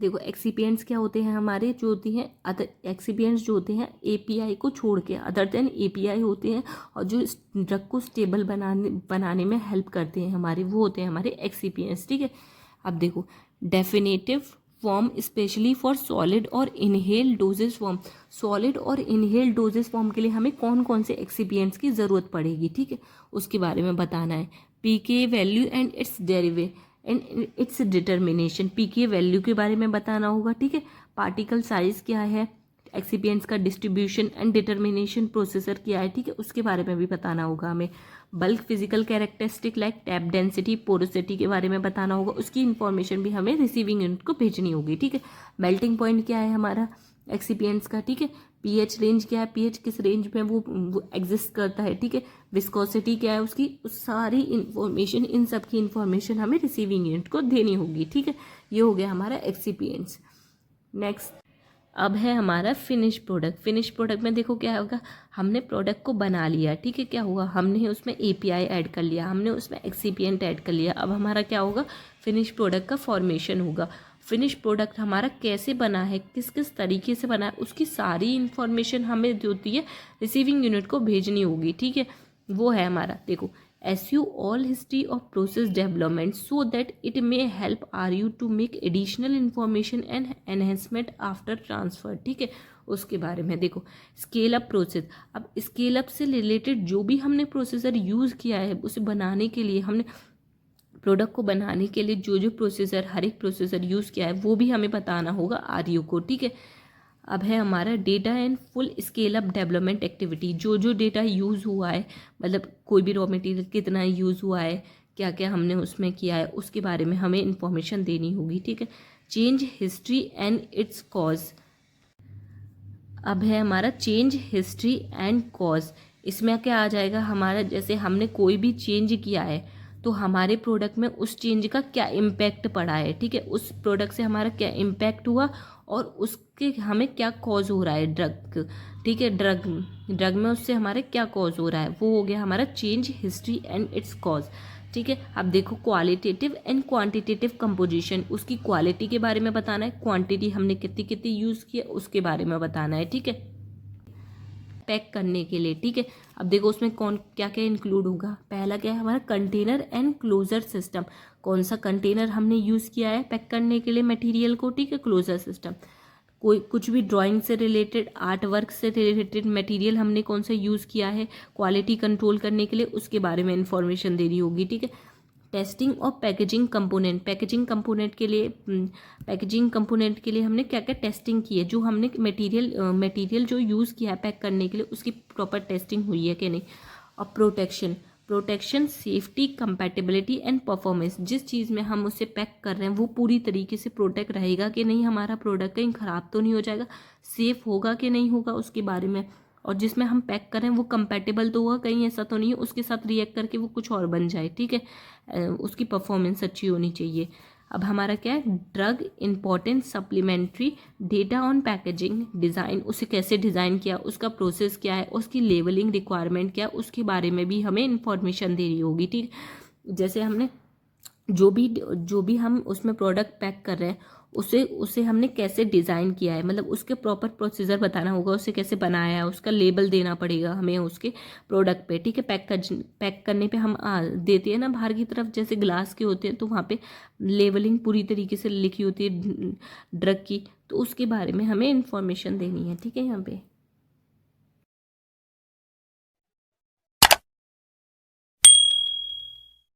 देखो एक्सीपिएंट्स क्या होते हैं हमारे, जो होती हैं अदर एक्सीपिएंट्स जो होते हैं एपीआई को छोड़ के, अदर देन एपीआई होते हैं, और जो इस ड्रग को स्टेबल बनाने में हेल्प करते हैं हमारे, वो होते हैं हमारे एक्सीपिएंट्स। ठीक है, अब देखो definitive form specially for solid और इनहेल डोजेस फॉर्म, सॉलिड और इनहेल डोजेस फॉर्म के लिए हमें कौन कौन से एक्सीपिएंट्स की ज़रूरत पड़ेगी। ठीक है, उसके बारे में बताना है। PK value and its derive and its determination, pK value के बारे में बताना होगा। ठीक है, पार्टिकल साइज क्या है, एक्सीपिएंट्स का डिस्ट्रीब्यूशन एंड डिटर्मिनेशन प्रोसेसर क्या है। ठीक है, उसके बारे में भी बताना होगा हमें। Bulk physical characteristic like tap density, porosity के बारे में बताना होगा, उसकी इन्फॉर्मेशन भी हमें रिसीविंग यूनिट को भेजनी होगी। ठीक है, मेल्टिंग पॉइंट क्या है हमारा एक्सीपिएंट्स का। ठीक है, पीएच रेंज क्या है, पीएच किस रेंज में वो एग्जिस्ट करता है। ठीक है, विस्कोसिटी क्या है उसकी, उस सारी इन्फॉर्मेशन, इन सब की इन्फॉर्मेशन हमें रिसीविंग यूनिट को देनी होगी। ठीक है, ये हो गया हमारा एक्सीपिएंट्स। नेक्स्ट अब है हमारा फिनिश प्रोडक्ट। फिनिश प्रोडक्ट में देखो क्या होगा, हमने प्रोडक्ट को बना लिया। ठीक है, क्या हुआ, हमने उसमें एपीआई ऐड कर लिया, हमने उसमें एक्सीपिएंट ऐड कर लिया। अब हमारा क्या होगा, फिनिश प्रोडक्ट का फॉर्मेशन होगा। फिनिश प्रोडक्ट हमारा कैसे बना है, किस किस तरीके से बना है, उसकी सारी इन्फॉर्मेशन हमें जो होती है रिसीविंग यूनिट को भेजनी होगी। ठीक है, वो है हमारा, देखो eschew all history of process development so that it may help RU to make additional information and enhancement after transfer। ठीक है, उसके बारे में देखो स्केल अप प्रोसेस। अब स्केल अप से रिलेटेड जो भी हमने प्रोसेसर यूज़ किया है उसे बनाने के लिए, हमने प्रोडक्ट को बनाने के लिए जो जो प्रोसेसर, हर एक प्रोसेसर यूज़ किया है वो भी हमें बताना होगा RU को। ठीक है, अब है हमारा data and full scale up development activity, जो जो डेटा यूज़ हुआ है, मतलब कोई भी रॉ मटेरियल कितना यूज़ हुआ है, क्या क्या हमने उसमें किया है, उसके बारे में हमें इंफॉर्मेशन देनी होगी। ठीक है, change history and it's cause. अब है हमारा चेंज हिस्ट्री एंड कॉज। इसमें क्या आ जाएगा हमारा, जैसे हमने कोई भी चेंज किया है तो हमारे प्रोडक्ट में उस चेंज का क्या इम्पैक्ट पड़ा है। ठीक है, उस प्रोडक्ट से हमारा क्या इम्पैक्ट हुआ और उसके हमें क्या कॉज हो रहा है ड्रग। ठीक है, ड्रग में उससे हमारे क्या कॉज हो रहा है, वो हो गया हमारा change history and it's cause. ठीक है, अब देखो क्वालिटेटिव एंड क्वांटिटेटिव कंपोजिशन, उसकी क्वालिटी के बारे में बताना है, क्वांटिटी हमने कितनी कितनी यूज़ की है उसके बारे में बताना है। ठीक है, पैक करने के लिए। ठीक है, अब देखो उसमें कौन क्या क्या इंक्लूड होगा। पहला क्या है हमारा कंटेनर एंड क्लोजर सिस्टम, कौन सा कंटेनर हमने यूज़ किया है पैक करने के लिए मटेरियल को। ठीक है, क्लोजर सिस्टम। कोई कुछ भी ड्राइंग से रिलेटेड, आर्ट वर्क से रिलेटेड मटेरियल हमने कौन सा यूज़ किया है क्वालिटी कंट्रोल करने के लिए, उसके बारे में इंफॉर्मेशन देनी होगी। ठीक है, टेस्टिंग और पैकेजिंग कंपोनेंट, पैकेजिंग कंपोनेंट के लिए हमने क्या क्या टेस्टिंग की है, जो हमने मटेरियल जो यूज़ किया है पैक करने के लिए उसकी प्रॉपर टेस्टिंग हुई है कि नहीं। और protection safety compatibility and performance, जिस चीज़ में हम उसे पैक कर रहे हैं वो पूरी तरीके से प्रोटेक्ट रहेगा कि नहीं, हमारा प्रोडक्ट कहीं ख़राब तो नहीं हो जाएगा, सेफ़ होगा कि नहीं होगा उसके बारे में। और जिसमें हम पैक करें वो कंपैटिबल तो होगा, कहीं ऐसा तो नहीं है उसके साथ रिएक्ट करके वो कुछ और बन जाए। ठीक है, उसकी परफॉर्मेंस अच्छी होनी चाहिए। अब हमारा क्या है, drug important supplementary data on packaging design, उसे कैसे डिज़ाइन किया, उसका प्रोसेस क्या है, उसकी लेबलिंग रिक्वायरमेंट क्या है, उसके बारे में भी हमें इंफॉर्मेशन देनी होगी। ठीक, जैसे हमने जो भी हम उसमें प्रोडक्ट पैक कर रहे हैं उसे हमने कैसे डिज़ाइन किया है, मतलब उसके प्रॉपर प्रोसीजर बताना होगा, उसे कैसे बनाया है, उसका लेबल देना पड़ेगा हमें उसके प्रोडक्ट पे। ठीक है, पैक करने पे हम देते हैं ना बाहर की तरफ, जैसे ग्लास के होते हैं तो वहाँ पे लेबलिंग पूरी तरीके से लिखी होती है ड्रग की, तो उसके बारे में हमें इंफॉर्मेशन देनी है। ठीक है, यहाँ पे